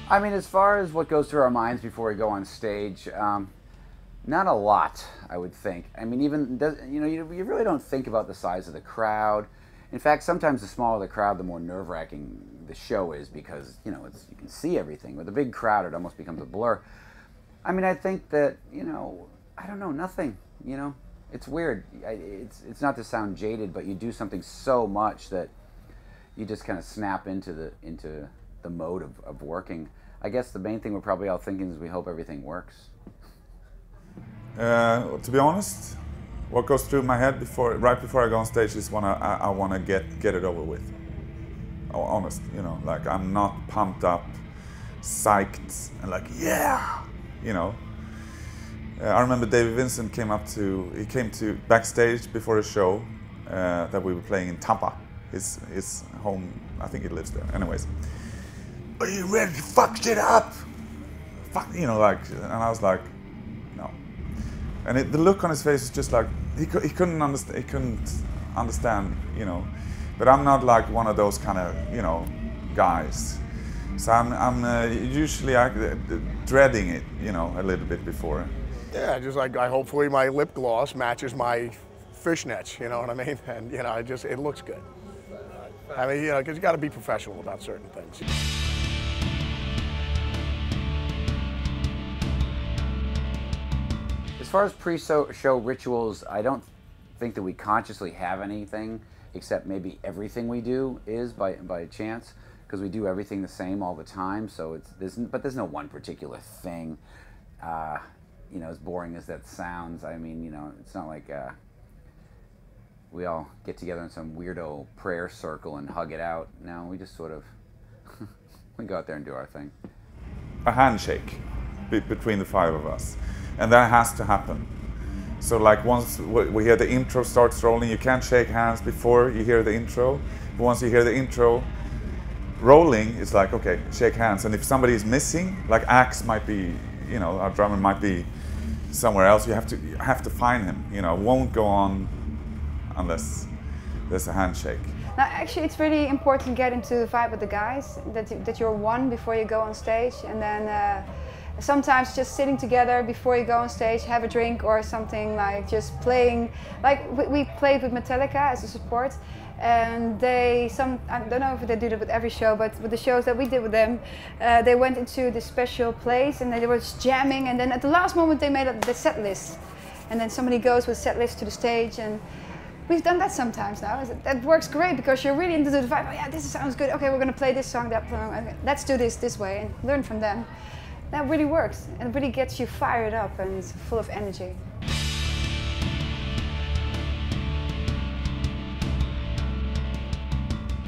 I mean, as far as what goes through our minds before we go on stage, not a lot, I would think. I mean, even, you know, you really don't think about the size of the crowd. In fact, sometimes the smaller the crowd, the more nerve-wracking the show is because, you know, you can see everything. With a big crowd, it almost becomes a blur. I mean, I think that, you know, I don't know, nothing, you know. It's weird. It's not to sound jaded, but you do something so much that you just kind of snap into the mode of working. I guess the main thing we're probably all thinking is we hope everything works. To be honest, what goes through my head right before I go on stage is I want to get it over with. Honest, you know, like I'm not pumped up, psyched, and like yeah, you know. I remember David Vincent came to backstage before a show that we were playing in Tampa, his home. I think he lives there. Anyways, are you ready to fuck shit up? Fuck, you know, like, and I was like, no. And the look on his face is just like he couldn't understand. He couldn't understand, you know. But I'm not like one of those kind of, you know, guys. So I'm usually dreading it, you know, a little bit before. Yeah, just like hopefully my lip gloss matches my fishnets, you know what I mean? And you know, it looks good. I mean, you know, because you got to be professional about certain things. As far as pre-show rituals, I don't think that we consciously have anything, except maybe everything we do is by chance, because we do everything the same all the time. So but there's no one particular thing. You know, as boring as that sounds, I mean, you know, it's not like we all get together in some weirdo prayer circle and hug it out. No, we just sort of we go out there and do our thing. A handshake between the five of us, and that has to happen. So like once we hear the intro starts rolling, you can't shake hands before you hear the intro. But once you hear the intro rolling, it's like, okay, shake hands. And if somebody is missing, like Axe might be, you know, our drummer might be somewhere else, you have to find him. You know, it won't go on unless there's a handshake. Now, actually, it's really important to get into the vibe with the guys, that you're one before you go on stage, and then sometimes just sitting together before you go on stage, have a drink or something, like just playing. Like we played with Metallica as a support, and I don't know if they do that with every show, but with the shows that we did with them, they went into this special place and they were just jamming, and then at the last moment they made the set list, and then somebody goes with set list to the stage, and we've done that sometimes now. That works great because you're really into the vibe. Oh yeah, this sounds good. Okay, we're gonna play this song, that song. Okay, let's do this way and learn from them. That really works and really gets you fired up and full of energy.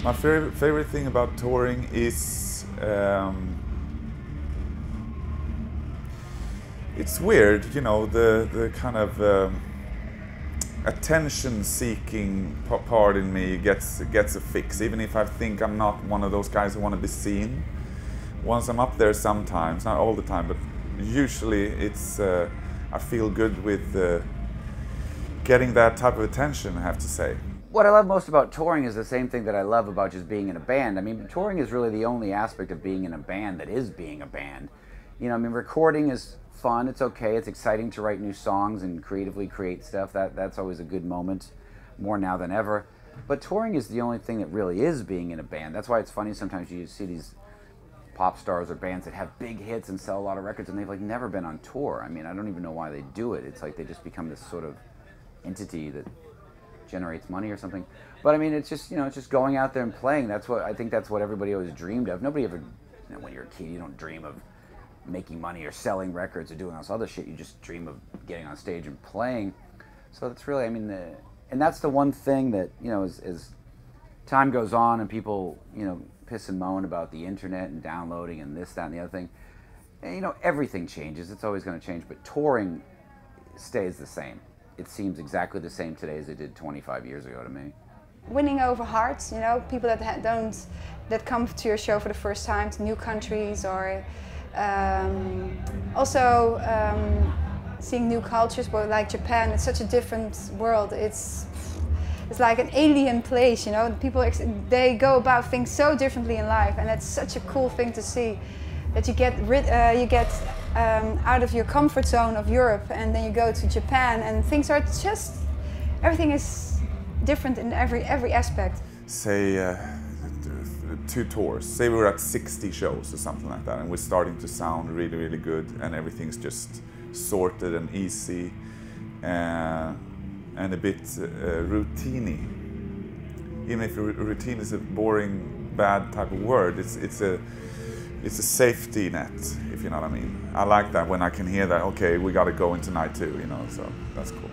My favorite thing about touring is it's weird, you know, the kind of attention-seeking part in me gets a fix, even if I think I'm not one of those guys who want to be seen. Once I'm up there, sometimes, not all the time, but usually it's I feel good with getting that type of attention, I have to say. What I love most about touring is the same thing that I love about just being in a band. I mean, touring is really the only aspect of being in a band that is being a band. You know, I mean, recording is fun, it's okay, it's exciting to write new songs and creatively create stuff. That's always a good moment, more now than ever. But touring is the only thing that really is being in a band. That's why it's funny sometimes you see these pop stars or bands that have big hits and sell a lot of records and they've like never been on tour. I mean, I don't even know why they do it. It's like they just become this sort of entity that generates money or something. But I mean, it's just, you know, it's just going out there and playing. That's what I think, that's what everybody always dreamed of. Nobody ever, you know, when you're a kid, you don't dream of making money or selling records or doing all this other shit. You just dream of getting on stage and playing. So that's really, I mean, and that's the one thing that, you know, as time goes on and people, you know, piss and moan about the internet and downloading and this, that, and the other thing, and, you know, everything changes. It's always going to change, but touring stays the same. It seems exactly the same today as it did 25 years ago to me. Winning over hearts, you know, people that come to your show for the first time, to new countries, or also seeing new cultures. But like Japan, it's such a different world. It's like an alien place, you know. People, they go about things so differently in life, and that's such a cool thing to see. that you get out of your comfort zone of Europe, and then you go to Japan, and things are just, everything is different in every aspect. Say 2 tours. Say we were at 60 shows or something like that, and we're starting to sound really, really good, and everything's just sorted and easy and a bit routine-y. Even if routine is a boring, bad type of word, it's a safety net, if you know what I mean. I like that when I can hear that, okay, we got to go in tonight too, you know, so that's cool.